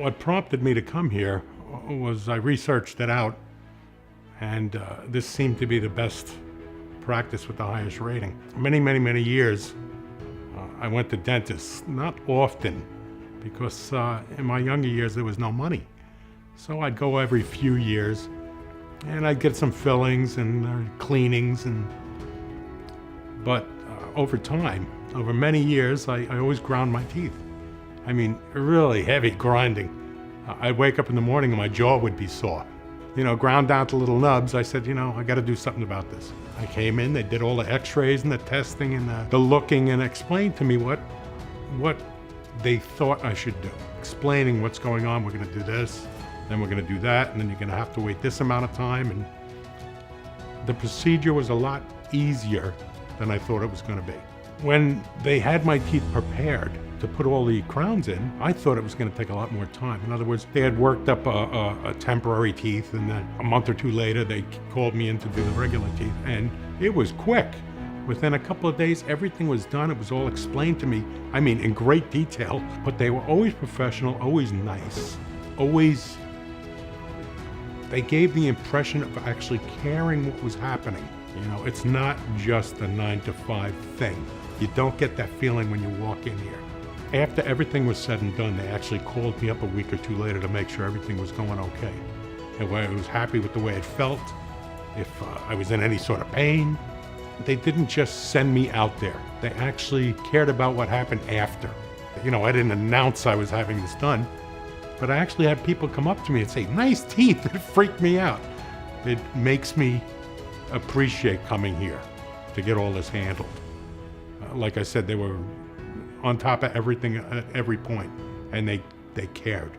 What prompted me to come here was I researched it out, and this seemed to be the best practice with the highest rating. Many years, I went to dentists, not often, because in my younger years there was no money. So I'd go every few years, and I'd get some fillings and cleanings, but over time, over many years, I always ground my teeth. I mean, really heavy grinding. I'd wake up in the morning and my jaw would be sore. Ground down to little nubs. I said, I got to do something about this. I came in, they did all the x-rays and the testing and the looking, and explained to me what they thought I should do. Explaining what's going on. We're going to do this, then we're going to do that, and then you're going to have to wait this amount of time. And the procedure was a lot easier than I thought it was going to be. When they had my teeth prepared to put all the crowns in, I thought it was going to take a lot more time. In other words, they had worked up a temporary teeth, and then a month or two later, they called me in to do the regular teeth, and it was quick. Within a couple of days, everything was done. It was all explained to me, I mean, in great detail, but they were always professional, always nice, always, they gave the impression of actually caring what was happening. It's not just a 9-to-5 thing. You don't get that feeling when you walk in here. After everything was said and done, they actually called me up a week or two later to make sure everything was going okay. And I was happy with the way it felt, if I was in any sort of pain. They didn't just send me out there. They actually cared about what happened after. I didn't announce I was having this done, but I actually had people come up to me and say, "Nice teeth." It freaked me out. It makes me appreciate coming here to get all this handled. Like I said, they were on top of everything at every point, and they cared.